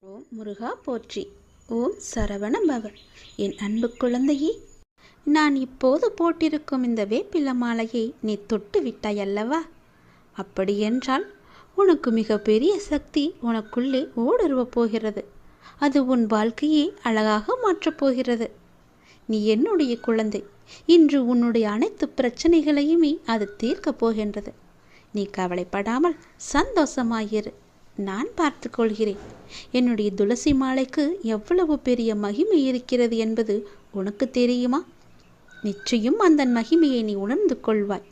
ஓம் முருகா போற்றி. ஓம் சரவண பவ. என் அன்பு குழந்தையே, நான் இப்போது போட்டிருக்கும் இந்த வேப்பில மாலையை நீ தொட்டு விட்டாய் அல்லவா? அப்படியென்றால் உனக்கு மிகப்பெரிய சக்தி உனக்குள்ளே ஊடுருவப் போகிறது. அது உன் வாழ்க்கையை அழகாக மாற்றப் போகிறது. நீ என்னுடைய குழந்தை. இன்று உன்னுடைய அனைத்து பிரச்சனைகளையுமே அது தீர்க்கப் போகின்றது. நீ கவலைப்படாமல் சந்தோஷமாயிரு. நான் பார்த்து கொள்கிறேன். என்னுடைய துளசி மாலைக்கு எவ்வளவு பெரிய மகிமை இருக்கிறது என்பது உனக்கு தெரியுமா? நிச்சயம் அந்த மகிமையை நீ உணர்ந்து கொள்வாய்.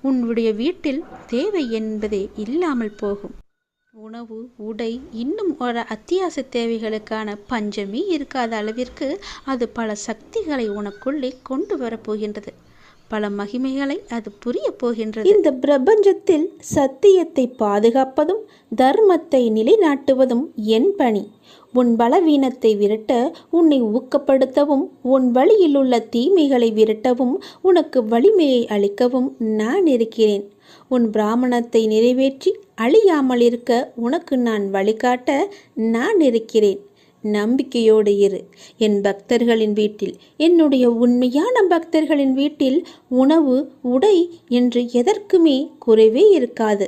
உன்னுடைய வீட்டில் தேவை என்பதே இல்லாமல் போகும். உணவு, உடை, இன்னும் ஒரு அத்தியாவசிய தேவைகளுக்கான பஞ்சமே இருக்காத அளவிற்கு அது பல சக்திகளை உனக்குள்ளே கொண்டு வரப்போகின்றது. பல மகிமைகளை அது புரிய போகின்றது. இந்த பிரபஞ்சத்தில் சத்தியத்தை பாதுகாப்பதும் தர்மத்தை நிலைநாட்டுவதும் என் பணி. உன் பலவீனத்தை விரட்ட, உன்னை ஊக்கப்படுத்தவும், உன் வழியில் உள்ள தீமைகளை விரட்டவும், உனக்கு வலிமையை அளிக்கவும் நான் இருக்கிறேன். உன் பிராமணத்தை நிறைவேற்றி அழியாமல் இருக்க உனக்கு நான் வழிகாட்ட நான் இருக்கிறேன். நம்பிக்கையோடு இரு. என் பக்தர்களின் வீட்டில், என்னுடைய உண்மையான பக்தர்களின் வீட்டில் உணவு, உடை என்று எதற்குமே குறைவே இருக்காது.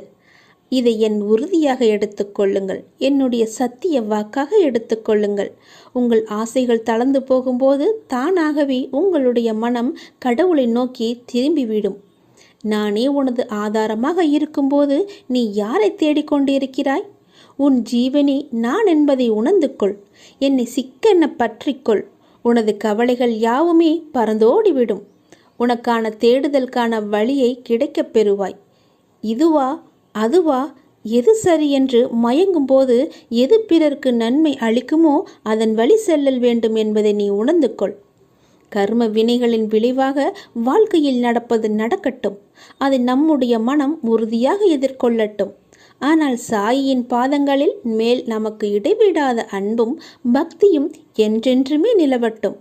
இதை என் உறுதியாக எடுத்துக்கொள்ளுங்கள். என்னுடைய சத்திய வாக்காக எடுத்துக்கொள்ளுங்கள். உங்கள் ஆசைகள் தளர்ந்து போகும்போது தானாகவே உங்களுடைய மனம் கடவுளை நோக்கி திரும்பிவிடும். நானே உனது ஆதாரமாக இருக்கும்போது நீ யாரை தேடிக்கொண்டிருக்கிறாய்? உன் ஜீவனே நான் என்பதை உணர்ந்து கொள். என்னை சிக்கென பற்றிக்கொள். உனது கவலைகள் யாவுமே பறந்தோடிவிடும். உனக்கான தேடுதலுக்கான வழியை கிடைக்கப் பெறுவாய். இதுவா அதுவா, எது சரி என்று மயங்கும்போது எது பிறருக்கு நன்மை அளிக்குமோ அதன் வழி செல்லல் வேண்டும் என்பதை நீ உணர்ந்து கொள். கர்ம வினைகளின் விளைவாக வாழ்க்கையில் நடப்பது நடக்கட்டும். அதை நம்முடைய மனம் உறுதியாக எதிர்கொள்ளட்டும். ஆனால் சாயியின் பாதங்களில் மேல் நமக்கு இடைவிடாத அன்பும் பக்தியும் என்றென்றுமே நிலவட்டும்.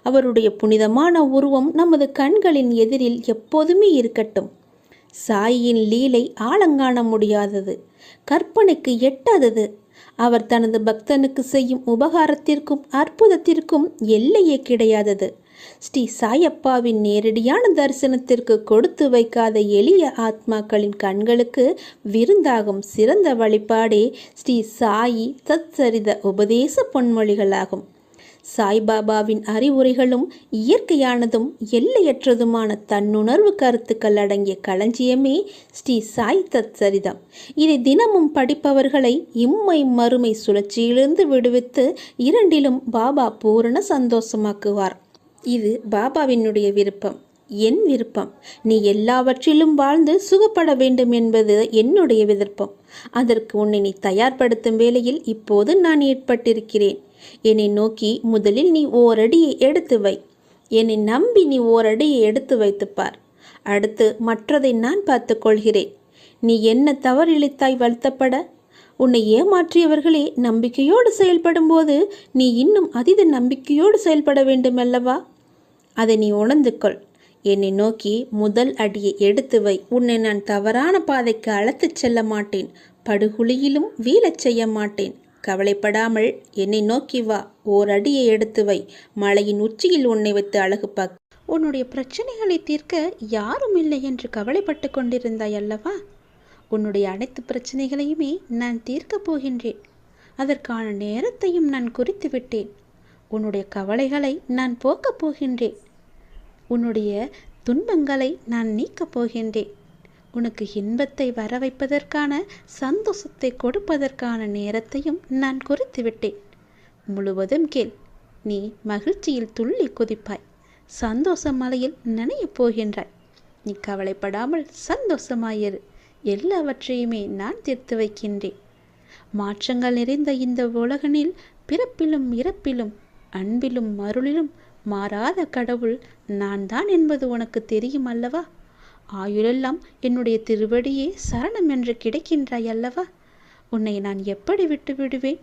அவருடைய புனிதமான உருவம் நமது கண்களின் எதிரில் எப்போதுமே இருக்கட்டும். சாயியின் லீலை ஆழங்காண முடியாதது, கற்பனைக்கு எட்டாதது. அவர் தனது பக்தனுக்கு செய்யும் உபகாரத்திற்கும் அற்புதத்திற்கும் எல்லையே கிடையாதது. ஸ்ரீ சாயப்பாவின் நேரடியான தரிசனத்திற்கு கொடுத்து வைக்காத எளிய ஆத்மாக்களின் கண்களுக்கு விருந்தாகும் சிறந்த வழிபாடே ஸ்ரீ சாயி தத்சரித உபதேச பொன்மொழிகளாகும். சாய்பாபாவின் அறிவுரைகளும் இயற்கையானதும் எல்லையற்றதுமான தன்னுணர்வு கருத்துக்கள் அடங்கிய களஞ்சியமே ஸ்ரீ சாய் தத்சரிதம். இதை தினமும் படிப்பவர்களை இம்மை மறுமை சுழற்சியிலிருந்து விடுவித்து இரண்டிலும் பாபா பூரண சந்தோஷமாக்குவார். இது பாபாவினுடைய விருப்பம், என் விருப்பம். நீ எல்லாவற்றிலும் வாழ்ந்து சுகப்பட வேண்டும் என்பது என்னுடைய விருப்பம். அதற்கு உன்னை நீ தயார்படுத்தும் வேளையில் இப்போது நான் ஏற்பட்டிருக்கிறேன். என்னை நோக்கி முதலில் நீ ஓரடியை எடுத்து வை. என்னை நம்பி நீ ஓரடியை எடுத்து வைத்துப்பார். அடுத்து மற்றதை நான் பார்த்து கொள்கிறேன். நீ என்ன தவறிழைத்தாய் வருத்தப்பட? உன்னை ஏமாற்றியவர்களே நம்பிக்கையோடு செயல்படும் போது நீ இன்னும் அதீத நம்பிக்கையோடு செயல்பட வேண்டும் அல்லவா? அதை நீ உணர்ந்து கொள். என்னை நோக்கி முதல் அடியை எடுத்து வை. உன்னை நான் தவறான பாதைக்கு அழைத்துச் செல்ல மாட்டேன். படுகுழியிலும் வீழச் செய்ய மாட்டேன். கவலைப்படாமல் என்னை நோக்கி வா. ஓரடியை எடுத்து வை. மலையின் உச்சியில் உன்னை வைத்து அழகு பார்க்க. உன்னுடைய பிரச்சனைகளை தீர்க்க யாரும் இல்லை என்று கவலைப்பட்டு கொண்டிருந்தாய் அல்லவா? உன்னுடைய அனைத்து பிரச்சனைகளையுமே நான் தீர்க்கப் போகின்றேன். அதற்கான நேரத்தையும் நான் குறித்து விட்டேன். உன்னுடைய கவலைகளை நான் போக்கப் போகின்றேன். உன்னுடைய துன்பங்களை நான் நீக்கப் போகின்றேன். உனக்கு இன்பத்தை வர வைப்பதற்கான, சந்தோஷத்தை கொடுப்பதற்கான நேரத்தையும் நான் குறித்து விட்டேன். முழுவதும் கேள். நீ மகிழ்ச்சியில் துள்ளி குதிப்பாய். சந்தோஷ மலையில் நனையப் போகின்றாய். நீ கவலைப்படாமல் சந்தோஷமாயிரு. எல்லாவற்றையுமே நான் தீர்த்து வைக்கின்றேன். மாற்றங்கள் நிறைந்த இந்த உலகனில் பிறப்பிலும் இறப்பிலும் அன்பிலும் அருளிலும் மாறாத கடவுள் நான் தான் என்பது உனக்கு தெரியும் அல்லவா? ஆயுளெல்லாம் என்னுடைய திருவடியே சரணம் என்று கிடைக்கின்றாய் அல்லவா? உன்னை நான் எப்படி விட்டு விடுவேன்?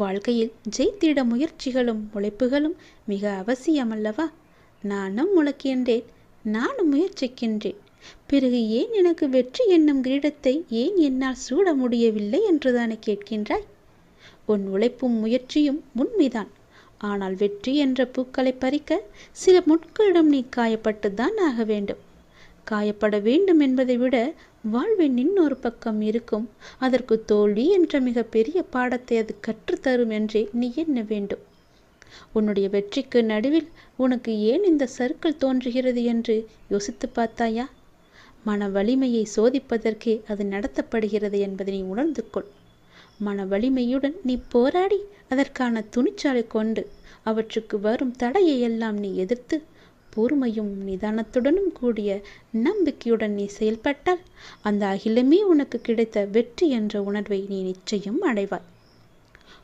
வாழ்க்கையில் ஜெயித்திட முயற்சிகளும் உழைப்புகளும் மிக அவசியமல்லவா? நானும் உழைக்கின்றேன், நானும் முயற்சிக்கின்றேன். பிறகு ஏன் எனக்கு வெற்றி என்னும் கிரீடத்தை ஏன் என்னால் சூட முடியவில்லை என்றுதானே கேட்கின்றாய்? உன் உழைப்பும் முயற்சியும் உண்மைதான். ஆனால் வெற்றி என்ற பூக்களை பறிக்க சில முட்களிடம் நீ காயப்பட்டுத்தான் ஆக வேண்டும். காயப்பட வேண்டும் என்பதை விட வாழ்வின் இன்னொரு பக்கம் இருக்கும். அதற்கு தோல்வி என்ற மிக பெரிய பாடத்தை அது கற்றுத்தரும் என்றே நீ எண்ண வேண்டும். உன்னுடைய வெற்றிக்கு நடுவில் உனக்கு ஏன் இந்த சறுக்கல் தோன்றுகிறது என்று யோசித்து பார்த்தாயா? மன வலிமையை சோதிப்பதற்கே அது நடத்தப்படுகிறது என்பதை நீ உணர்ந்து கொள். மன வலிமையுடன் நீ போராடி அதற்கான துணிச்சலை கொண்டு அவற்றுக்கு வரும் தடையை எல்லாம் நீ எதிர்த்து பொறுமையும் நிதானத்துடனும் கூடிய நம்பிக்கையுடன் நீ செயல்பட்டால் அந்த அகிலமே உனக்கு கிடைத்த வெற்றி என்ற உணர்வை நீ நிச்சயம் அடைவாய்.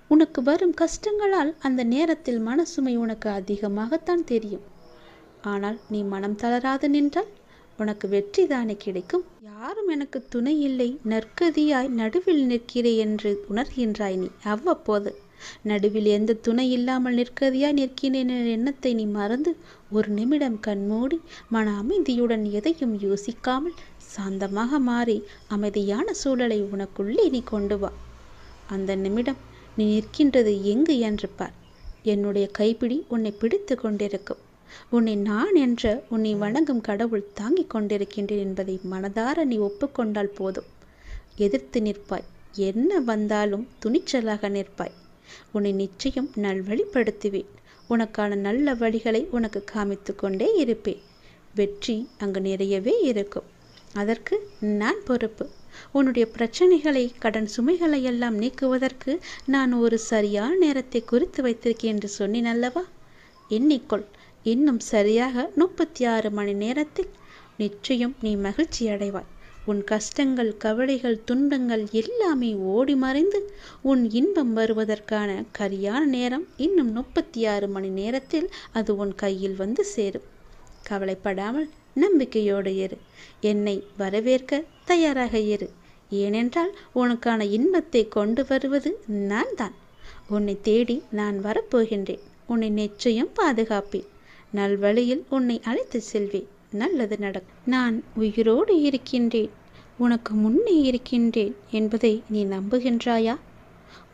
உனக்கு வரும் கஷ்டங்களால் அந்த நேரத்தில் மனசுமை உனக்கு அதிகமாகத்தான் தெரியும். ஆனால் நீ மனம் தளராது நின்றால் உனக்கு வெற்றி தானே கிடைக்கும். யாரும் எனக்கு துணை இல்லை, நற்கதியாய் நடுவில் நிற்கிறேன் என்று உணர்கின்றாய் நீ. அவ்வப்போது நடுவில் எந்த துணை இல்லாமல் நிற்கதியாய் நிற்கிறேன் என்ற எண்ணத்தை நீ மறந்து ஒரு நிமிடம் கண்மூடி மன அமைதியுடன் எதையும் யோசிக்காமல் சாந்தமாக மாறி அமைதியான சூழலை உனக்குள்ளே நீ கொண்டு வா. அந்த நிமிடம் நீ நிற்கின்றது எங்கு என்று பார். என்னுடைய கைப்பிடி உன்னை பிடித்து கொண்டிருக்கும். உன்னை நான் என்ற உன்னை வணங்கும் கடவுள் தாங்கிக் கொண்டிருக்கின்றேன் என்பதை மனதார நீ ஒப்புக்கொண்டால் போதும். எதிர்த்து நிற்பாய். என்ன வந்தாலும் துணிச்சலாக நிற்பாய். உன்னை நிச்சயம் நல்வழிப்படுத்துவேன். உனக்கான நல்ல வழிகளை உனக்கு காமித்து கொண்டே இருப்பேன். வெற்றி அங்கு நிறையவே இருக்கும். அதற்கு நான் பொறுப்பு. உன்னுடைய பிரச்சனைகளை, கடன் சுமைகளை எல்லாம் நீக்குவதற்கு நான் ஒரு சரியான நேரத்தை குறித்து வைத்திருக்கேன் என்று சொன்னேன் அல்லவா? எண்ணிக்கொள். இன்னும் சரியாக 36 மணி நேரத்தில் நிச்சயம் நீ மகிழ்ச்சி அடைவாய். உன் கஷ்டங்கள், கவலைகள், துன்பங்கள் எல்லாமே ஓடி மறைந்து உன் இன்பம் வருவதற்கான சரியான நேரம் இன்னும் 36 மணி நேரத்தில் அது உன் கையில் வந்து சேரும். கவலைப்படாமல் நம்பிக்கையோடு இரு. என்னை வரவேற்க தயாராக இரு. ஏனென்றால் உனக்கான இன்பத்தை கொண்டு வருவது நான் தான். உன்னை தேடி நான் வரப்போகின்றேன். உன்னை நிச்சயம் பாதுகாப்பேன். நல்வழியில் உன்னை அழைத்து செல்வேன். நல்லது நடக்கும். நான் உயிரோடு இருக்கின்றேன், உனக்கு முன்னே இருக்கின்றேன் என்பதை நீ நம்புகின்றாயா?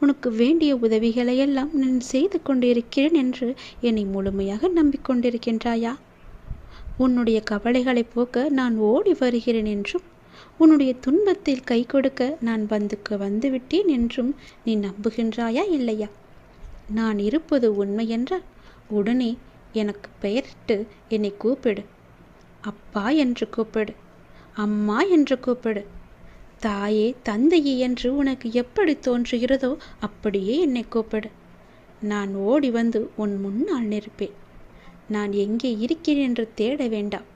உனக்கு வேண்டிய உதவிகளையெல்லாம் நான் செய்து கொண்டிருக்கிறேன் என்று என்னை முழுமையாக நம்பிக்கொண்டிருக்கின்றாயா? உன்னுடைய கவலைகளை போக்க நான் ஓடி வருகிறேன் என்றும் உன்னுடைய துன்பத்தில் கை கொடுக்க நான் வந்துவிட்டேன் என்றும் நீ நம்புகின்றாயா இல்லையா? நான் இருப்பது உண்மை என்றால் உடனே எனக்கு பெயரிட்டு என்னை கூப்பிடு. அப்பா என்று கூப்பிடு. அம்மா என்று கூப்பிடு. தாயே, தந்தையே என்று உனக்கு எப்படி தோன்றுகிறதோ அப்படியே என்னை கூப்பிடு. நான் ஓடி வந்து உன் முன்னால் நிற்பேன். நான் எங்கே இருக்கிறேன் என்று தேட வேண்டாம்.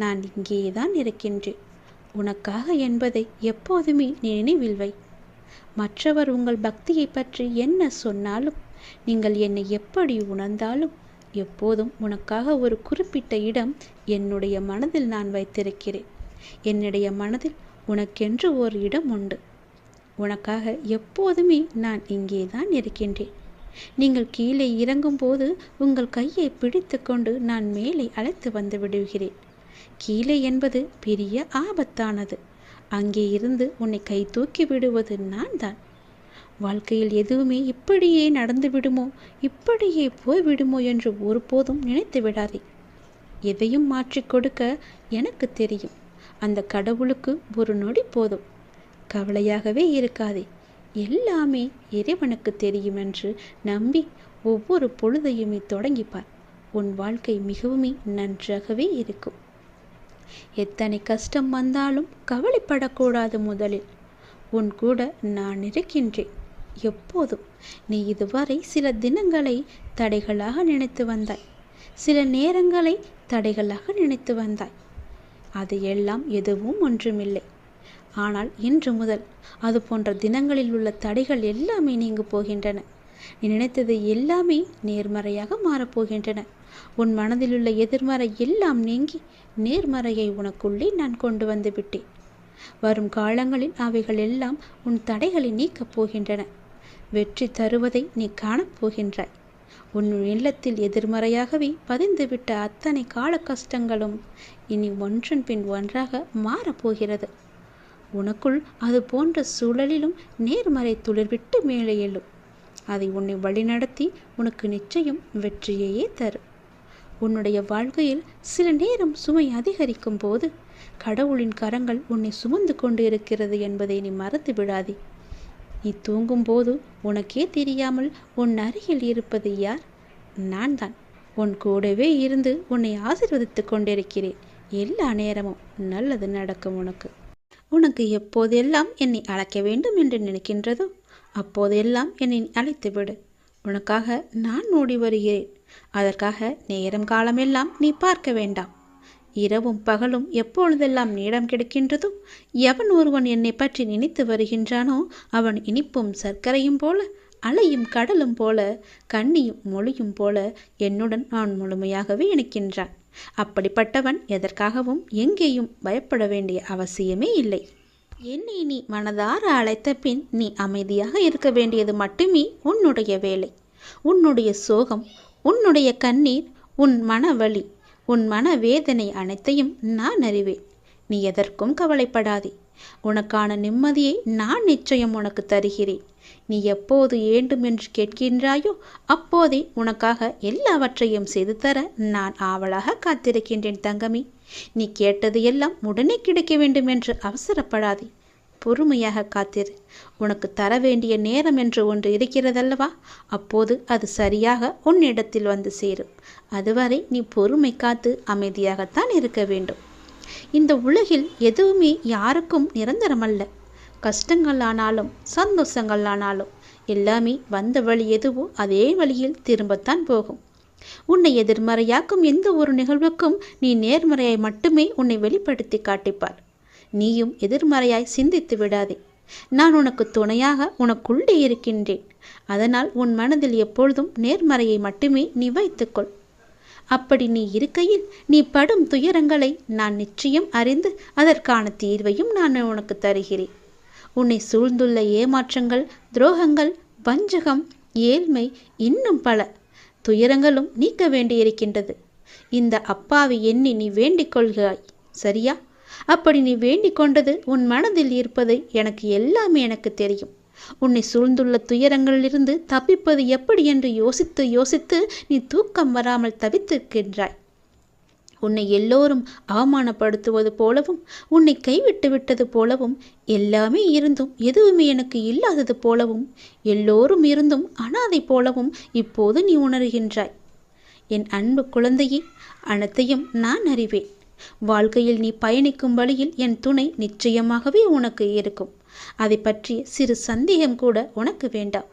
நான் இங்கேதான் இருக்கின்றேன். உனக்காக என்பதை எப்போதுமே நீ நினைவில் வை. மற்றவர் உங்கள் பக்தியை பற்றி என்ன சொன்னாலும், நீங்கள் என்னை எப்படி உணர்ந்தாலும், எப்போதும் உனக்காக ஒரு குறிப்பிட்ட இடம் என்னுடைய மனதில் நான் வைத்திருக்கிறேன். என்னுடைய மனதில் உனக்கென்று ஒரு இடம் உண்டு. உனக்காக எப்போதுமே நான் இங்கேதான் இருக்கின்றேன். நீங்கள் கீழே இறங்கும்போது உங்கள் கையை பிடித்து கொண்டு நான் மேலே அழைத்து வந்து விடுகிறேன். கீழே என்பது பெரிய ஆபத்தானது. அங்கே இருந்து உன்னை கை தூக்கி விடுவது நான் தான். வாழ்க்கையில் எதுவுமே இப்படியே நடந்து விடுமோ, இப்படியே போய்விடுமோ என்று ஒருபோதும் நினைத்து விடாதே. எதையும் மாற்றி கொடுக்க எனக்கு தெரியும். அந்த கடவுளுக்கு ஒரு நொடி போதும். கவலையாகவே இருக்காதே. எல்லாமே இறைவனுக்கு தெரியும் என்று நம்பி ஒவ்வொரு பொழுதையுமே தொடங்கிப்பார். உன் வாழ்க்கை மிகவும் நன்றாகவே இருக்கும். எத்தனை கஷ்டம் வந்தாலும் கவலைப்படக்கூடாது. முதலில் உன் கூட நான் இருக்கின்றேன் எப்போதும். நீ இதுவரை சில தினங்களை தடைகளாக நினைத்து வந்தாய். சில நேரங்களை தடைகளாக நினைத்து வந்தாய். அது எல்லாம் எதுவும் ஒன்றுமில்லை. ஆனால் இன்று முதல் அது போன்ற தினங்களில் உள்ள தடைகள் எல்லாமே நீங்கு போகின்றன. நீ நினைத்தது எல்லாமே நேர்மறையாக மாறப்போகின்றன. உன் மனதில் உள்ள எதிர்மறை எல்லாம் நீங்கி நேர்மறையை உனக்குள்ளே நான் கொண்டு வந்து விட்டேன். வரும் காலங்களில் அவைகள் எல்லாம் உன் தடைகளை நீக்கப் போகின்றன. வெற்றி தருவதை நீ காணப்போகின்றாய். உன் இல்லத்தில் எதிர்மறையாகவே பதிந்துவிட்ட அத்தனை கால கஷ்டங்களும் இனி ஒன்றன் பின் ஒன்றாக மாறப்போகிறது. உனக்குள் அது போன்ற சூழலிலும் நேர்மறை துளிர்விட்டு மேலே எழும். அதை உன்னை வழிநடத்தி உனக்கு நிச்சயம் வெற்றியையே தரும். உன்னுடைய வாழ்க்கையில் சில நேரம் சுமை அதிகரிக்கும் போது கடவுளின் கரங்கள் உன்னை சுமந்து கொண்டு இருக்கிறது என்பதை நீ மறந்து விடாதே. நீ தூங்கும் போது உனக்கே தெரியாமல் உன் அருகில் இருப்பது யார்? நான் தான். உன் கூடவே இருந்து உன்னை ஆசீர்வதித்து கொண்டிருக்கிறேன். எல்லா நேரமும் நல்லது நடக்கும். உனக்கு எப்போதெல்லாம் என்னை அழைக்க வேண்டும் என்று நினைக்கின்றதோ அப்போதெல்லாம் என்னை அழைத்து விடு. உனக்காக நான் ஓடி வருகிறேன். அதற்காக நேரம் காலமெல்லாம் நீ பார்க்க வேண்டாம். இரவும் பகலும் எப்பொழுதெல்லாம் நேரம் கிடைக்கின்றதோ எவன் ஒருவன் என்னை பற்றி நினைத்து வருகின்றானோ அவன் இனிப்பும் சர்க்கரையும் போல, அலையும் கடலும் போல, கண்ணியும் மொழியும் போல என்னுடன் நான் முழுமையாகவே இணைக்கின்றான். அப்படிப்பட்டவன் எதற்காகவும் எங்கேயும் பயப்பட வேண்டிய அவசியமே இல்லை. என்னை நீ மனதார அழைத்த பின் நீ அமைதியாக இருக்க வேண்டியது மட்டுமே உன்னுடைய வேலை. உன்னுடைய சோகம், உன்னுடைய கண்ணீர், உன் மனவலி, உன் மனவேதனை அனைத்தையும் நான் அறிவேன். நீ எதற்கும் கவலைப்படாதே. உனக்கான நிம்மதியை நான் நிச்சயம் உனக்கு தருகிறேன். நீ எப்போது வேண்டும் என்று கேட்கின்றாயோ அப்போதே உனக்காக எல்லாவற்றையும் செய்து தர நான் ஆவலாக காத்திருக்கின்றேன் தங்கமி. நீ கேட்டது எல்லாம் உடனே கிடைக்க வேண்டும் என்று அவசரப்படாதே. பொறுமையாக காத்திரு. உனக்கு தர வேண்டிய நேரம் என்று ஒன்று இருக்கிறதல்லவா, அப்போது அது சரியாக உன்னிடத்தில் வந்து சேரும். அதுவரை நீ பொறுமை காத்து அமைதியாகத்தான் இருக்க வேண்டும். இந்த உலகில் எதுவுமே யாருக்கும் நிரந்தரமல்ல. கஷ்டங்கள் ஆனாலும் சந்தோஷங்கள் ஆனாலும் எல்லாமே வந்த வழி எதுவோ அதே வழியில் திரும்பத்தான் போகும். உன்னை எதிர்மறையாக்கும் எந்த ஒரு நிகழ்வுக்கும் நீ நேர்மறையாய் மட்டுமே உன்னை வெளிப்படுத்தி காட்டிப்பார். நீயும் எதிர்மறையாய் சிந்தித்து விடாதே. நான் உனக்கு துணையாக உனக்குள்ளே இருக்கின்றேன். அதனால் உன் மனதில் எப்பொழுதும் நேர்மறையை மட்டுமே நீ வைத்துக்கொள். அப்படி நீ இருக்கையில் நீ படும் துயரங்களை நான் நிச்சயம் அறிந்து அதற்கான தீர்வையும் நான் உனக்கு தருகிறேன். உன்னை சூழ்ந்துள்ள ஏமாற்றங்கள், துரோகங்கள், வஞ்சகம், ஏழ்மை, இன்னும் பல துயரங்களும் நீக்க வேண்டியிருக்கின்றது. இந்த அப்பாவை எண்ணி நீ வேண்டிக் கொள்கிறாய், சரியா? அப்படி நீ வேண்டிக் கொண்டது உன் மனதில் இருப்பது எனக்கு எல்லாமே எனக்கு தெரியும். உன்னை சூழ்ந்துள்ள துயரங்களிலிருந்து தப்பிப்பது எப்படி என்று யோசித்து யோசித்து நீ தூக்கம் வராமல் தவித்திருக்கின்றாய். உன்னை எல்லோரும் அவமானப்படுத்துவது போலவும், உன்னை கைவிட்டு விட்டது போலவும், எல்லாமே இருந்தும் எதுவுமே எனக்கு இல்லாதது போலவும், எல்லோரும் இருந்தும் அனாதை போலவும் இப்போது நீ உணர்கின்றாய். என் அன்பு குழந்தையே, அனைத்தையும் நான் அறிவேன். வாழ்க்கையில் நீ பயணிக்கும் வழியில் என் துணை நிச்சயமாகவே உனக்கு இருக்கும். அதை பற்றி சிறு சந்தேகம் கூட உனக்கு வேண்டாம்.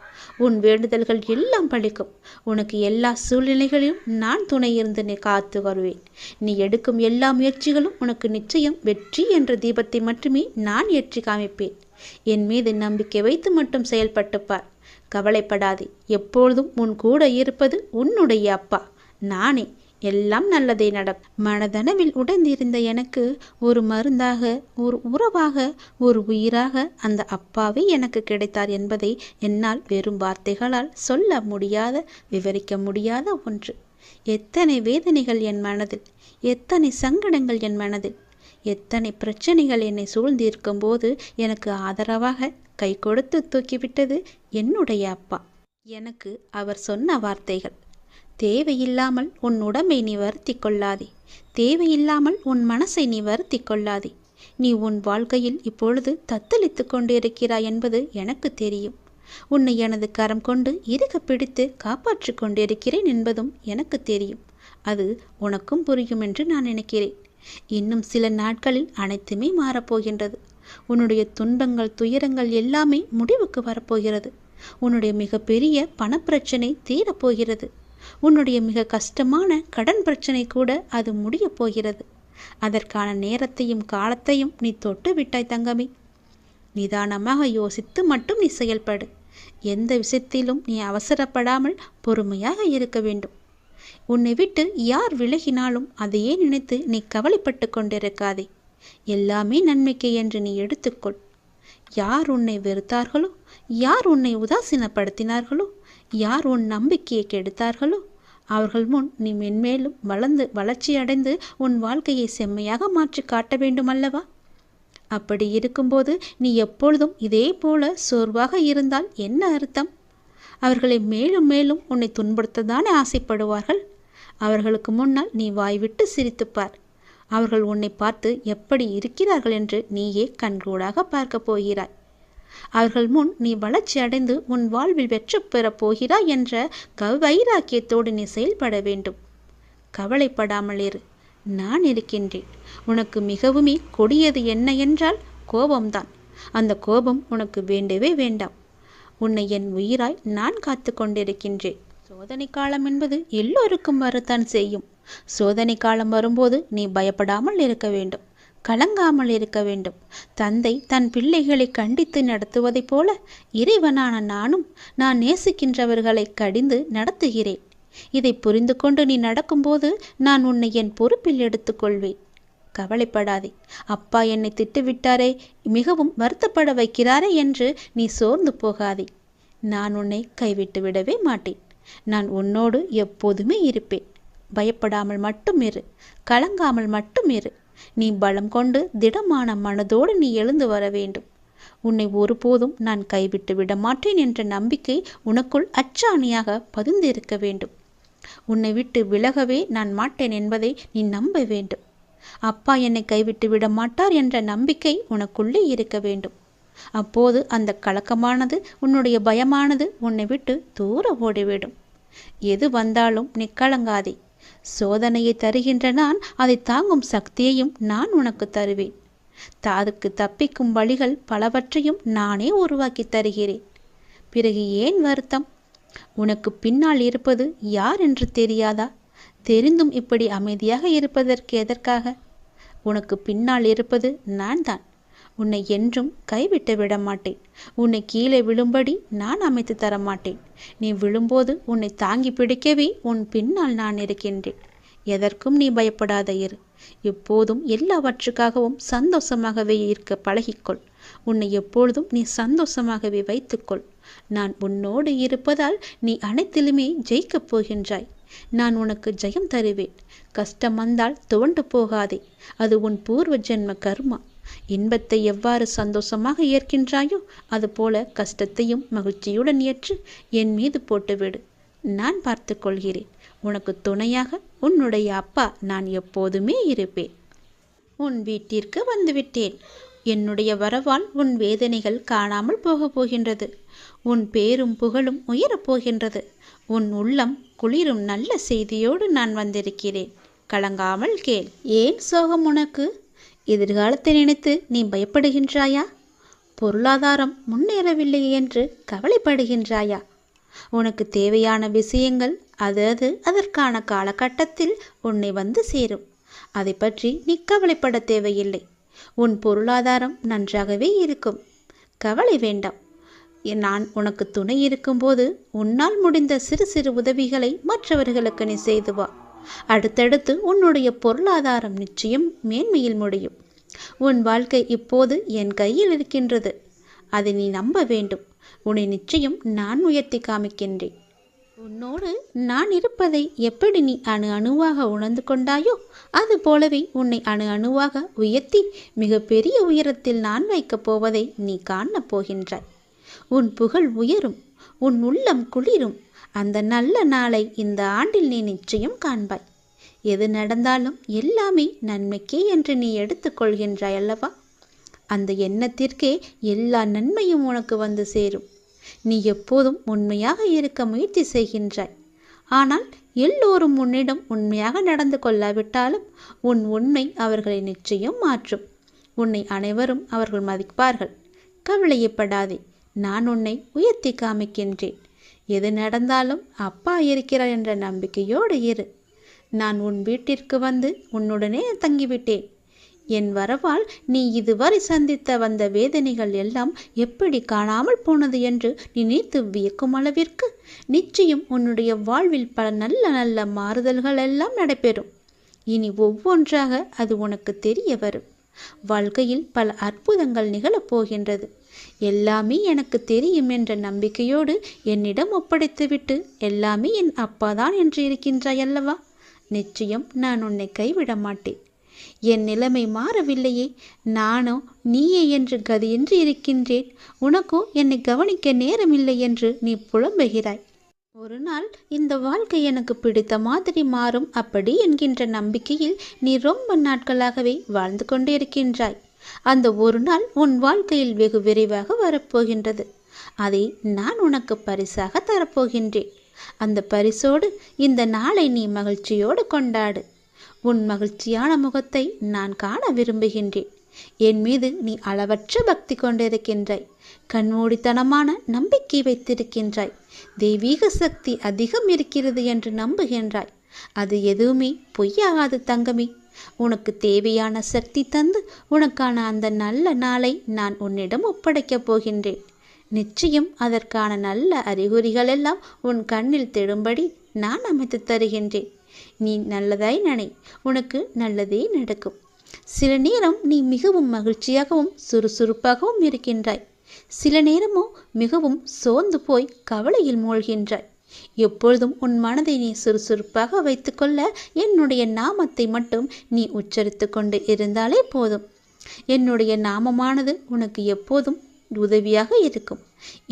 உன் வேண்டுதல்கள் எல்லாம் பலிக்கும். உனக்கு எல்லா சூழ்நிலைகளிலும் நான் துணை இருந்து நீ காத்து வருவேன். நீ எடுக்கும் எல்லா முயற்சிகளும் உனக்கு நிச்சயம் வெற்றி என்ற தீபத்தை மட்டுமே நான் ஏற்றி காமிப்பேன். என் மீது நம்பிக்கை வைத்து மட்டும் செயல்பட்டுப்பார். கவலைப்படாதே. எப்பொழுதும் உன் கூட இருப்பது உன்னுடைய அப்பா நானே. எல்லாம் நல்லதே நடக்கும். மனதனவில் உடைந்திருந்த எனக்கு ஒரு மருந்தாக, ஒரு உறவாக, ஒரு உயிராக அந்த அப்பாவே எனக்கு கிடைத்தார் என்பதை என்னால் வெறும் வார்த்தைகளால் சொல்ல முடியாத, விவரிக்க முடியாத ஒன்று. எத்தனை வேதனைகள் என் மனதில், எத்தனை சங்கடங்கள் என் மனதில், எத்தனை பிரச்சனைகள் என்னை சூழ்ந்திருக்கும் போது எனக்கு ஆதரவாக கை கொடுத்து தூக்கிவிட்டது என்னுடைய அப்பா. எனக்கு அவர் சொன்ன வார்த்தைகள்: தேவையில்லாமல் உன் உடம்பை நீ வருத்தி கொள்ளாதே. தேவையில்லாமல் உன் மனசை நீ வருத்தி கொள்ளாதே. நீ உன் வாழ்க்கையில் இப்பொழுது தத்தளித்து கொண்டிருக்கிறாய் என்பது எனக்கு தெரியும். உன்னை எனது கரம் கொண்டு இறுக பிடித்து காப்பாற்றி கொண்டிருக்கிறேன் என்பதும் எனக்கு தெரியும். அது உனக்கும் புரியும் என்று நான் நினைக்கிறேன். இன்னும் சில நாட்களில் அனைத்துமே மாறப்போகின்றது. உன்னுடைய துன்பங்கள், துயரங்கள் எல்லாமே முடிவுக்கு வரப்போகிறது. உன்னுடைய மிகப்பெரிய பணப்பிரச்சனை தீரப்போகிறது. உன்னுடைய மிக கஷ்டமான கடன் பிரச்சனை கூட அது முடியப் போகிறது. அதற்கான நேரத்தையும் காலத்தையும் நீ தொட்டு விட்டாய் தங்கமி. நிதானமாக யோசித்து மட்டும் நீ செயல்படு. எந்த விஷயத்திலும் நீ அவசரப்படாமல் பொறுமையாக இருக்க வேண்டும். உன்னை விட்டு யார் விலகினாலும் அதையே நினைத்து நீ கவலைப்பட்டு கொண்டிருக்காதே. எல்லாமே நன்மைக்கு என்று நீ எடுத்துக்கொள். யார் உன்னை வெறுத்தார்களோ, யார் உன்னை உதாசீனப்படுத்தினார்களோ, யார் உன் நம்பிக்கையை கெடுத்தார்களோ அவர்கள் முன் நீ மென்மேலும் வளர்ச்சி அடைந்து உன் வாழ்க்கையை செம்மையாக மாற்றி காட்ட வேண்டுமல்லவா? அப்படி இருக்கும்போது நீ எப்பொழுதும் இதே போல சோர்வாக இருந்தால் என்ன அர்த்தம்? அவர்களை மேலும் மேலும் உன்னை துன்புறுத்தத்தானே ஆசைப்படுவார்கள். அவர்களுக்கு முன்னால் நீ வாய்விட்டு சிரித்துப்பார். அவர்கள் உன்னை பார்த்து எப்படி இருக்கிறார்கள் என்று நீயே கண்கூடாக பார்க்க போகிறாய். அவர்கள் முன் நீ வளர்ச்சி அடைந்து உன் வாழ்வில் வெற்றி பெறப் போகிறாய் என்ற வைராக்கியத்தோடு நீ செயல்பட வேண்டும். கவலைப்படாமல் இரு, நான் இருக்கின்றேன். உனக்கு மிகவுமே கொடியது என்ன என்றால் கோபம்தான். அந்த கோபம் உனக்கு வேண்டவே வேண்டாம். உன்னை என் உயிராய் நான் காத்து கொண்டிருக்கின்றேன். சோதனை காலம் என்பது எல்லோருக்கும் வரத்தான் செய்யும். சோதனை காலம் வரும்போது நீ பயப்படாமல் இருக்க வேண்டும், கலங்காமல் இருக்க வேண்டும். தந்தை தன் பிள்ளைகளை கண்டித்து நடத்துவதைப் போல இறைவனான நானும் நான் நேசிக்கின்றவர்களை கடிந்து நடத்துகிறேன். இதை புரிந்து கொண்டு நீ நடக்கும்போது நான் உன்னை என் பொறுப்பில் எடுத்துக்கொள்வேன். கவலைப்படாதே. அப்பா என்னை திட்டுவிட்டாரே, மிகவும் வருத்தப்பட வைக்கிறாரே என்று நீ சோர்ந்து போகாதே. நான் உன்னை கைவிட்டு விடவே மாட்டேன். நான் உன்னோடு எப்போதுமே இருப்பேன். பயப்படாமல் மட்டும் இரு, கலங்காமல் மட்டும் இரு. நீ பலம் கொண்டு திடமான மனதோடு நீ எழுந்து வர வேண்டும். உன்னை ஒருபோதும் நான் கைவிட்டு விட மாட்டேன் என்ற நம்பிக்கை உனக்குள் அச்சாணியாக பதிந்திருக்க வேண்டும். உன்னை விட்டு விலகவே நான் மாட்டேன் என்பதை நீ நம்ப வேண்டும். அப்பா என்னை கைவிட்டு விட மாட்டார் என்ற நம்பிக்கை உனக்குள்ளே இருக்க வேண்டும். அப்போது அந்த கலக்கமானது, உன்னுடைய பயமானது உன்னை விட்டு தூர ஓடிவிடும். எது வந்தாலும் நீ கலங்காதே. சோதனையை தருகின்ற நான் அதை தாங்கும் சக்தியையும் நான் உனக்கு தருவேன். அதுக்கு தப்பிக்கும் வழிகள் பலவற்றையும் நானே உருவாக்கி தருகிறேன். பிறகு ஏன் வருத்தம்? உனக்கு பின்னால் இருப்பது யார் என்று தெரியாதா? தெரிந்தும் இப்படி அமைதியாக இருப்பதற்கு எதற்காக? உனக்கு பின்னால் இருப்பது நான் தான். உன்னை என்றும் கைவிட்டு விட மாட்டேன். உன்னை கீழே விழும்படி நான் அமைத்து தர மாட்டேன். நீ விழும்போது உன்னை தாங்கி பிடிக்கவே உன் பின்னால் நான் இருக்கின்றேன். எதற்கும் நீ பயப்படாத இரு. எப்போதும் எல்லாவற்றுக்காகவும் சந்தோஷமாகவே இருக்க பழகிக்கொள். உன்னை எப்பொழுதும் நீ சந்தோஷமாகவே வைத்துக்கொள். நான் உன்னோடு இருப்பதால் நீ அனைத்திலுமே ஜெயிக்கப் போகின்றாய். நான் உனக்கு ஜெயம் தருவேன். கஷ்டம் வந்தால் துவண்டு போகாதே. அது உன் பூர்வ ஜென்ம கர்மா. இன்பத்தை எவ்வாறு சந்தோஷமாக ஏற்கின்றாயோ அதுபோல கஷ்டத்தையும் மகிழ்ச்சியுடன் ஏற்று என் மீது போட்டுவிடு. நான் பார்த்து கொள்கிறேன். உனக்கு துணையாக உன்னுடைய அப்பா நான் எப்போதுமே இருப்பேன். உன் வீட்டிற்கு வந்துவிட்டேன். என்னுடைய வரவால் உன் வேதனைகள் காணாமல் போகப் போகின்றது. உன் பேரும் புகழும் உயரப்போகின்றது. உன் உள்ளம் குளிரும் நல்ல செய்தியோடு நான் வந்திருக்கிறேன். கலங்காமல் கேள். ஏன் சோகம் உனக்கு? எதிர்காலத்தை நினைத்து நீ பயப்படுகின்றாயா? பொருளாதாரம் முன்னேறவில்லை என்று கவலைப்படுகின்றாயா? உனக்கு தேவையான விஷயங்கள் அதற்கான காலகட்டத்தில் உன்னை வந்து சேரும். அதை பற்றி நீ கவலைப்பட தேவையில்லை. உன் பொருளாதாரம் நன்றாகவே இருக்கும். கவலை வேண்டாம். நான் உனக்கு துணை இருக்கும்போது உன்னால் முடிந்த சிறு சிறு உதவிகளை மற்றவர்களுக்கு நீ செய்து வா. அடுத்தடுத்து உன்னுடைய பொருளாதாரம் நிச்சயம் மேன்மையில் முடியும். உன் வாழ்க்கை இப்போது என் கையில் இருக்கின்றது. அதை நீ நம்ப வேண்டும். உன்னை நிச்சயம் நான் உயர்த்தி காமிக்கின்றேன். உன்னோடு நான் இருப்பதை எப்படி நீ அணு அணுவாக உணர்ந்து கொண்டாயோ அது போலவே உன்னை அணு அணுவாக உயர்த்தி மிக பெரிய உயரத்தில் நான் வைக்கப் போவதை நீ காணப் போகின்றாய். உன் புகழ் உயரும். உன் உள்ளம் குளிரும். அந்த நல்ல நாளை இந்த ஆண்டில் நீ நிச்சயம் காண்பாய். எது நடந்தாலும் எல்லாமே நன்மைக்கே என்று நீ எடுத்துக்கொள்கின்றாய் அல்லவா? அந்த எண்ணத்திற்கே எல்லா நன்மையும் உனக்கு வந்து சேரும். நீ எப்போதும் உண்மையாக இருக்க முயற்சி செய்கின்றாய். ஆனால் எல்லோரும் உன்னிடம் உண்மையாக நடந்து கொள்ளாவிட்டாலும் உன் உண்மை அவர்களை நிச்சயம் மாற்றும். உன்னை அனைவரும் அவர்கள் மதிப்பார்கள். கவலையப்படாதே. நான் உன்னை உயர்த்தி காமிக்கின்றேன். எது நடந்தாலும் அப்பா இருக்கிறார் என்ற நம்பிக்கையோடு இரு. நான் உன் வீட்டிற்கு வந்து உன்னுடனே தங்கிவிட்டேன். என் வரவால் நீ இதுவரை சந்தித்த வந்த வேதனைகள் எல்லாம் எப்படி காணாமல் போனது என்று நினைத்து வியக்கும் அளவிற்கு நிச்சயம் உன்னுடைய வாழ்வில் பல நல்ல நல்ல மாறுதல்கள் எல்லாம் நடைபெறும். இனி ஒவ்வொன்றாக அது உனக்கு தெரிய வரும். வாழ்க்கையில் பல அற்புதங்கள் நிகழப்போகின்றது. எல்லாமே எனக்கு தெரியும் என்ற நம்பிக்கையோடு என்னிடம் ஒப்படைத்துவிட்டு எல்லாமே என் அப்பாதான் என்று இருக்கின்றாய் அல்லவா? நிச்சயம் நான் உன்னை கைவிட மாட்டேன். என் நிலைமை மாறவில்லையே. நானோ நீயே என்று கதியின்றி இருக்கின்றேன். உனக்கோ என்னை கவனிக்க நேரமில்லை என்று நீ புலம்புகிறாய். ஒரு நாள் இந்த வாழ்க்கை எனக்கு பிடித்த மாதிரி மாறும் அப்படி என்கின்ற நம்பிக்கையில் நீ ரொம்ப நாட்களாகவே வாழ்ந்து கொண்டே இருக்கின்றாய். அந்த ஒரு நாள் உன் வாழ்க்கையில் வெகு விரைவாக வரப்போகின்றது. அதை நான் உனக்கு பரிசாக தரப்போகின்றேன். அந்த பரிசோடு இந்த நாளை நீ மகிழ்ச்சியோடு கொண்டாடு. உன் மகிழ்ச்சியான முகத்தை நான் காண விரும்புகின்றேன். என் மீது நீ அளவற்ற பக்தி கொண்டிருக்கின்றாய். கண்மூடித்தனமான நம்பிக்கை வைத்திருக்கின்றாய். தெய்வீக சக்தி அதிகம் இருக்கிறது என்று நம்புகின்றாய். அது எதுவுமே பொய்யாகாது தங்கமே. உனக்கு தேவையான சக்தி தந்து உனக்கான அந்த நல்ல நாளை நான் உன்னிடம் ஒப்படைக்கப் போகின்றேன். நிச்சயம் அதற்கான நல்ல அறிகுறிகள் எல்லாம் உன் கண்ணில் தெழும்படி நான் அமைத்து தருகின்றேன். நீ நல்லதாய் நினை, உனக்கு நல்லதே நடக்கும். சில நேரம் நீ மிகவும் மகிழ்ச்சியாகவும் சுறுசுறுப்பாகவும் இருக்கின்றாய். சில நேரமோ மிகவும் சோர்ந்து போய் கவலையில் மூழ்கின்றாய். எப்பொழுதும் உன் மனதை நீ சுறுசுறுப்பாக வைத்துக்கொள்ள என்னுடைய நாமத்தை மட்டும் நீ உச்சரித்து கொண்டு இருந்தாலே போதும். என்னுடைய நாமமானது உனக்கு எப்போதும் உதவியாக இருக்கும்.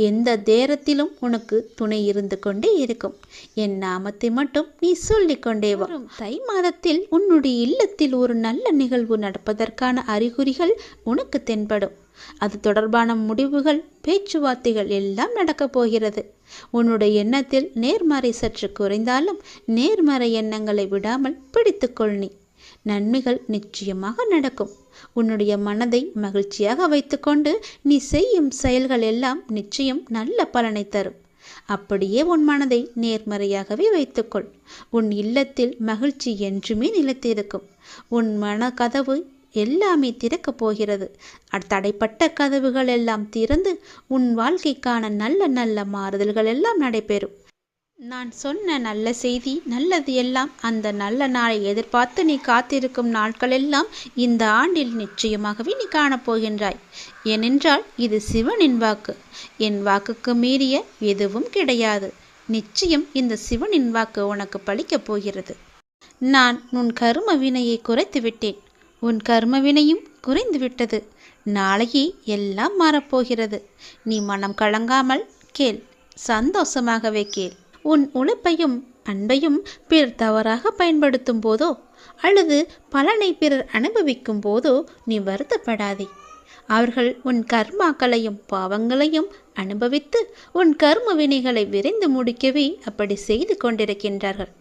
எந்த நேரத்திலும் உனக்கு துணை இருந்து கொண்டே இருக்கும். என் நாமத்தை மட்டும் நீ சொல்லிக்கொண்டே வரும். தை மாதத்தில் உன்னுடைய இல்லத்தில் ஒரு நல்ல நிகழ்வு நடப்பதற்கான அறிகுறிகள் உனக்கு தென்படும். அது தொடர்பான முடிவுகள், பேச்சுவார்த்தைகள் எல்லாம் நடக்கப் போகிறது. உன்னுடைய எண்ணத்தில் நேர்மறை சற்று குறைந்தாலும் நேர்மறை எண்ணங்களை விடாமல் பிடித்துக்கொள். நீ நன்மைகள் நிச்சயமாக நடக்கும். உன்னுடைய மனதை மகிழ்ச்சியாக வைத்துக்கொண்டு நீ செய்யும் செயல்கள் எல்லாம் நிச்சயம் நல்ல பலனை தரும். அப்படியே உன் மனதை நேர்மறையாகவே வைத்துக்கொள். உன் இல்லத்தில் மகிழ்ச்சி என்றுமே நிலைத்திருக்கும். உன் மன கதவு எல்லாமே திறக்கப் போகிறது. தடைப்பட்ட கதவுகள் எல்லாம் திறந்து உன் வாழ்க்கைக்கான நல்ல நல்ல மாறுதல்கள் எல்லாம் நடைபெறும். நான் சொன்ன நல்ல செய்தி, நல்லது எல்லாம் அந்த நல்ல நாளை எதிர்பார்த்து நீ காத்திருக்கும் நாட்களெல்லாம் இந்த ஆண்டில் நிச்சயமாகவே நீ காணப்போகின்றாய். ஏனென்றால் இது சிவனின் வாக்கு. என் வாக்குக்கு மீறிய எதுவும் கிடையாது. நிச்சயம் இந்த சிவனின் வாக்கு உனக்கு பலிக்கப் போகிறது. நான் உன் கர்ம வினையை குறைத்து விட்டேன். உன் கர்ம வினையும் குறைந்து விட்டது. நாளையே எல்லாம் மாறப்போகிறது. நீ மனம் கலங்காமல் கேள், சந்தோஷமாகவே கேள். உன் உழைப்பையும் அன்பையும் பிறர் தவறாக பயன்படுத்தும் போதோ அல்லது பலனை பிறர் அனுபவிக்கும் போதோ நீ வருத்தப்படாதே. அவர்கள் உன் கர்மாக்களையும் பாவங்களையும் அனுபவித்து உன் கர்ம வினைகளை விரைந்து முடிக்கவே அப்படி செய்து கொண்டிருக்கின்றார்கள்.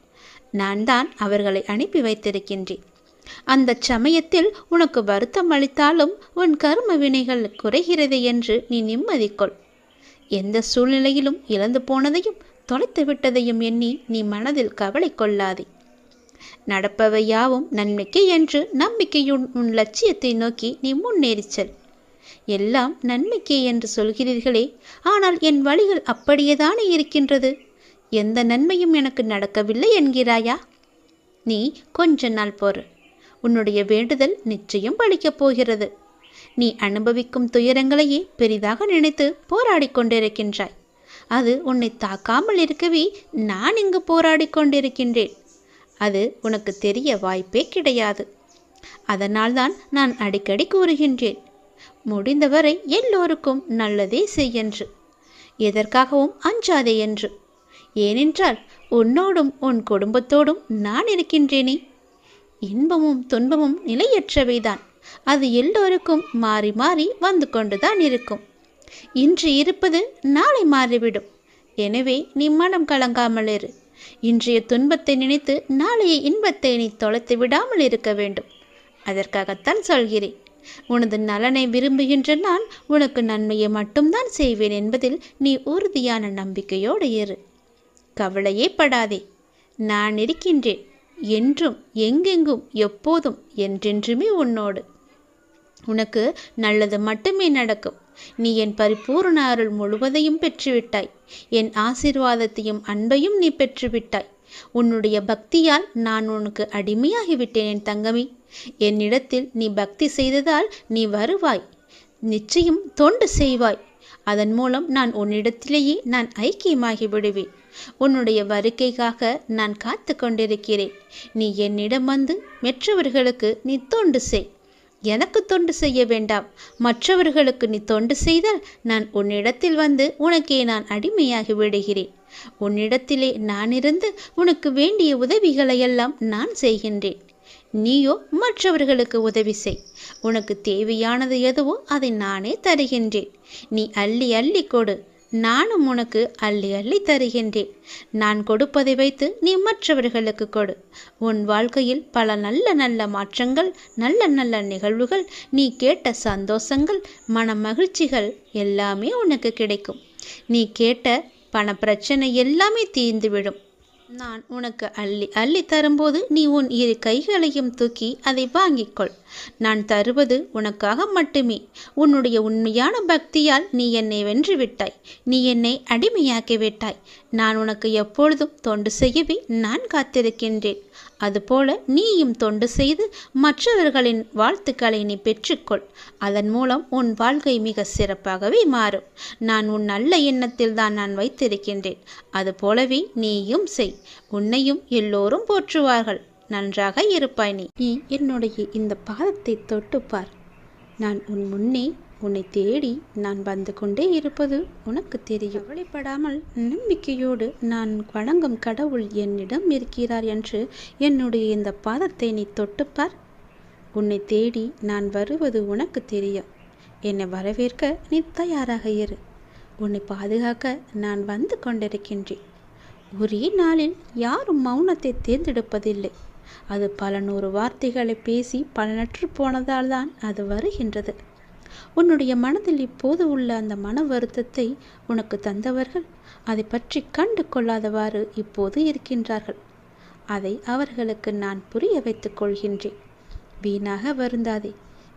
நான் தான் அவர்களை அனுப்பி வைத்திருக்கின்றேன். அந்த சமயத்தில் உனக்கு வருத்தம் அளித்தாலும் உன் கர்ம வினைகள் குறைகிறது என்று நீ நிம்மதிக்கொள். எந்த சூழ்நிலையிலும் இழந்து போனதையும் தொலைத்து விட்டதையும் எண்ணி நீ மனதில் கவலை கொள்ளாதே. நடப்பவை யாவும் நன்மைக்கு என்று நம்பிக்கையுன் உன் லட்சியத்தை நோக்கி நீ முன்னேறிச் செல். எல்லாம் நன்மைக்கே என்று சொல்கிறீர்களே, ஆனால் என் வழிகள் அப்படியேதானே இருக்கின்றது. எந்த நன்மையும் எனக்கு நடக்கவில்லை என்கிறாயா? நீ கொஞ்ச நாள் பொறு. உன்னுடைய வேண்டுதல் நிச்சயம் பலிக்கப் போகிறது. நீ அனுபவிக்கும் துயரங்களையே பெரிதாக நினைத்து போராடி கொண்டிருக்கின்றாய். அது உன்னை தாக்காமல் இருக்கவே நான் இங்கு போராடி கொண்டிருக்கின்றேன். அது உனக்கு தெரிய வாய்ப்பே கிடையாது. அதனால்தான் நான் அடிக்கடி கூறுகின்றேன், முடிந்தவரை எல்லோருக்கும் நல்லதே செய்யென்று, எதற்காகவும் அஞ்சாதே என்று. ஏனென்றால் உன்னோடும் உன் குடும்பத்தோடும் நான் இருக்கின்றேனே. இன்பமும் துன்பமும் நிலையற்றவைதான். அது எல்லோருக்கும் மாறி மாறி வந்து கொண்டுதான் இருக்கும். இன்று இருப்பது நாளை மாறிவிடும். எனவே நீ மனம் கலங்காமல் இரு. இன்றைய துன்பத்தை நினைத்து நாளைய இன்பத்தை நீ தொலைத்து விடாமல் இருக்க வேண்டும். அதற்காகத்தான் சொல்கிறேன். உனது நலனை விரும்புகின்ற நான் உனக்கு நன்மையை மட்டும்தான் செய்வேன் என்பதில் நீ உறுதியான நம்பிக்கையோடு இரு. கவலையே படாதே. நான் இருக்கின்றேன். என்றும் எங்கெங்கும் எப்போதும் என்றென்றுமே உன்னோடு. உனக்கு நல்லது மட்டுமே நடக்கும். நீ என் பரிபூர்ண அருள் முழுவதையும் பெற்றுவிட்டாய். என் ஆசீர்வாதத்தையும் அன்பையும் நீ பெற்றுவிட்டாய். உன்னுடைய பக்தியால் நான் உனக்கு அடிமையாகிவிட்டேன் என் தங்கமே. என்னிடத்தில் நீ பக்தி செய்ததால் நீ வருவாய். நிச்சயம் தொண்டு செய்வாய். அதன் மூலம் நான் உன்னிடத்திலேயே நான் ஐக்கியமாகி விடுவேன். உன்னுடைய வருகைக்காக நான் காத்து கொண்டிருக்கிறேன். நீ என்னிடம் வந்து மற்றவர்களுக்கு நீ தொண்டு செய். எனக்கு தொண்டு செய்ய வேண்டாம். மற்றவர்களுக்கு நீ தொண்டு செய்தால் நான் உன்னிடத்தில் வந்து உனக்கே நான் அடிமையாகி விடுகிறேன். உன்னிடத்திலே நான் இருந்து உனக்கு வேண்டிய உதவிகளையெல்லாம் நான் செய்கின்றேன். நீயோ மற்றவர்களுக்கு உதவி செய். உனக்கு தேவையானது எதுவோ அதை நானே தருகின்றேன். நீ அள்ளி அள்ளி கொடு, நானும் உனக்கு அள்ளி அள்ளி தருகின்றேன். நான் கொடுப்பதை வைத்து நீ மற்றவர்களுக்கு கொடு. உன் வாழ்க்கையில் பல நல்ல நல்ல மாற்றங்கள், நல்ல நல்ல நிகழ்வுகள், நீ கேட்ட சந்தோஷங்கள், மன மகிழ்ச்சிகள் எல்லாமே உனக்கு கிடைக்கும். நீ கேட்ட பண பிரச்சனை எல்லாமே தீர்ந்துவிடும். நான் உனக்கு அள்ளி அள்ளி தரும்போது நீ உன் இரு கைகளையும் தூக்கி அதை வாங்கிக்கொள். நான் தருவது உனக்காக மட்டுமே. உன்னுடைய உண்மையான பக்தியால் நீ என்னை வென்று விட்டாய். நீ என்னை அடிமையாக்கி விட்டாய். நான் உனக்கு எப்பொழுதும் தொண்டு செய்யவே நான் காத்திருக்கின்றேன். அதுபோல நீயும் தொண்டு செய்து மற்றவர்களின் வாழ்த்துக்களை நீ பெற்றுக்கொள். அதன் மூலம் உன் வாழ்க்கை மிக சிறப்பாகவே மாறும். நான் உன் நல்ல எண்ணத்தில் தான் நான் வைத்திருக்கின்றேன். அதுபோலவே நீயும் செய். உன்னையும் எல்லோரும் போற்றுவார்கள். நன்றாக இருப்பாய். நீ என்னுடைய இந்த பாதத்தை தொட்டுப்பார். நான் உன் முன்னே உன்னை தேடி நான் வந்து கொண்டே இருப்பது உனக்கு தெரியும். கவலைப்படாமல் நம்பிக்கையோடு நான் வணங்கும் கடவுள் என்னிடம் இருக்கிறார் என்று என்னுடைய இந்த பாதத்தை நீ தொட்டுப்பார். உன்னை தேடி நான் வருவது உனக்கு தெரியும். என்னை வரவேற்க நீ தயாராக இரு. உன்னை பாதுகாக்க நான் வந்து கொண்டிருக்கின்றேன். ஒரே நாளில் யாரும் மௌனத்தை தேர்ந்தெடுப்பதில்லை. அது பல நூறு வார்த்தைகளை பேசி பலனற்று போனதால் தான் அது வருகின்றது. உன்னுடைய மனதில் இப்போது உள்ள அந்த மன வருத்தத்தை உனக்கு தந்தவர்கள் அதை பற்றி கண்டு கொள்ளாதவாறு இப்போது இருக்கின்றார்கள். அதை அவர்களுக்கு நான் புரிய வைத்துக் கொள்கின்றேன். வீணாக வருந்தாதே.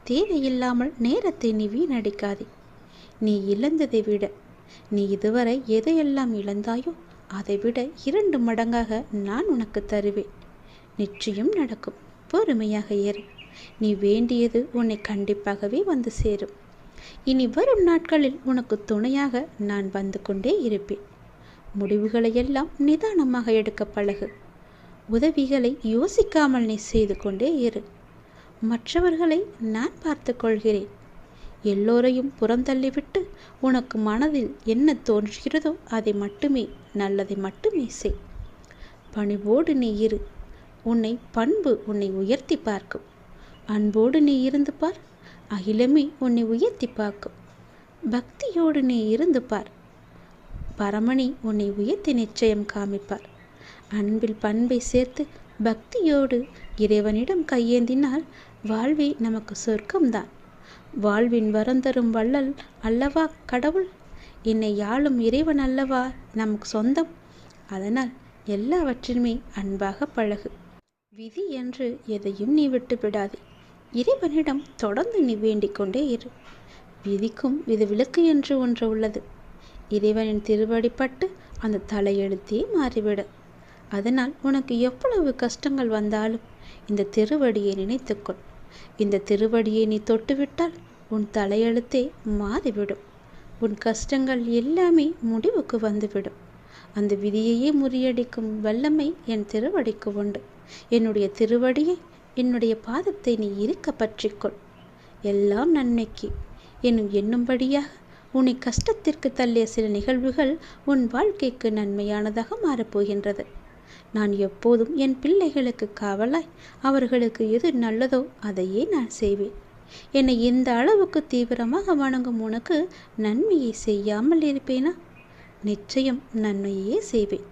தேவையில்லாமல் நேரத்தை நீ வீணடிக்காதே. நீ இழந்ததை விட, நீ இதுவரை எதையெல்லாம் இழந்தாயோ அதை விட 2 மடங்காக நான் உனக்கு தருவேன். நிச்சயம் நடக்கும். பொறுமையாக ஏறு. நீ வேண்டியது உன்னை கண்டிப்பாகவே வந்து சேரும். இனி வரும் நாட்களில் உனக்கு துணையாக நான் வந்து கொண்டே இருப்பேன். முடிவுகளை எல்லாம் நிதானமாக எடுக்க பழகு. உதவிகளை யோசிக்காமல் நீ செய்து கொண்டே இரு. மற்றவர்களை நான் பார்த்து கொள்கிறேன். எல்லோரையும் புறந்தள்ளிவிட்டு உனக்கு மனதில் என்ன தோன்றுகிறதோ அதை மட்டுமே, நல்லதை மட்டுமே செய். பணிவோடு நீ இரு. உன்னை பண்பு உன்னை உயர்த்தி பார்க்கும். அன்போடு நீ இருந்து பார். அகிலமே உன்னை உயர்த்தி பார்க்கும். பக்தியோடு நீ இருந்து பார். பரமணி உன்னை உயர்த்தி நிச்சயம் காமிப்பார். அன்பில் பண்பை சேர்த்து பக்தியோடு இறைவனிடம் கையேந்தினால் வாழ்வே நமக்கு சொர்க்கம்தான். வாழ்வின் வரந்தரும் வள்ளல் அல்லவா கடவுள். என்னை யாழும் இறைவன் அல்லவா நமக்கு சொந்தம். அதனால் எல்லாவற்றிலுமே அன்பாக பழகு. விதி என்று எதையும் நீ விட்டுவிடாதே. இறைவனிடம் தொடர்ந்து நீ வேண்டிக் கொண்டே இரு. விதிக்கும் விதிவிலக்கு என்று ஒன்று உள்ளது. இறைவனின் திருவடிப்பட்டு அந்த தலையெழுத்தே மாறிவிட. அதனால் உனக்கு எவ்வளவு கஷ்டங்கள் வந்தாலும் இந்த திருவடியை நினைத்துக்கொள். இந்த திருவடியை நீ தொட்டுவிட்டால் உன் தலையெழுத்தே மாறிவிடும். உன் கஷ்டங்கள் எல்லாமே முடிவுக்கு வந்துவிடும். அந்த விதியையே முறியடிக்கும் வல்லமை என் திருவடிக்கு உண்டு. என்னுடைய திருவடியை, என்னுடைய பாதத்தை நீ இருக்க பற்றிக்கொள். எல்லாம் நன்மைக்கு எண்ணும்படியாக உன்னை கஷ்டத்திற்கு தள்ளிய சில நிகழ்வுகள் உன் வாழ்க்கைக்கு நன்மையானதாக மாறப்போகின்றது. நான் எப்போதும் என் பிள்ளைகளுக்கு காவலாய் அவர்களுக்கு எது நல்லதோ அதையே நான் செய்வேன். என்னை இந்த அளவுக்கு தீவிரமாக வணங்கும் உனக்கு நன்மையை செய்யாமல் இருப்பேனா? நிச்சயம் நன்மையே செய்வேன்.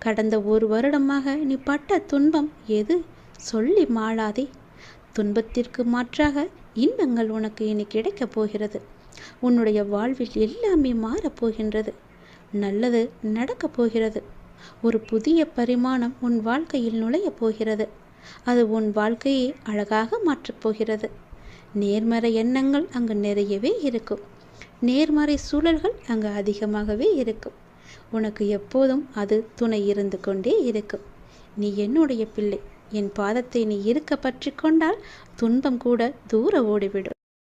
கடந்த 1 வருடமாக நீ பட்ட துன்பம் எது சொல்லி மாளாதே. துன்பத்திற்கு மாற்றாக இன்பங்கள் உனக்கு இனி கிடைக்கப் போகிறது. உன்னுடைய வாழ்வில் எல்லாமே மாறப்போகின்றது. நல்லது நடக்கப் போகிறது. ஒரு புதிய பரிமாணம் உன் வாழ்க்கையில் நுழையப் போகிறது. அது உன் வாழ்க்கையை அழகாக மாற்றப் போகிறது. நேர்மறை எண்ணங்கள் அங்கு நிறையவே இருக்கும். நேர்மறை சூழல்கள் அங்கு அதிகமாகவே இருக்கும். உனக்கு எப்போதும் அது துணை இருந்து கொண்டே இருக்கும். நீ என்னுடைய பிள்ளை. என் பாதத்தை நீ இருக்க பற்றி கொண்டால் துன்பம் கூட தூர ஓடிவிடும்.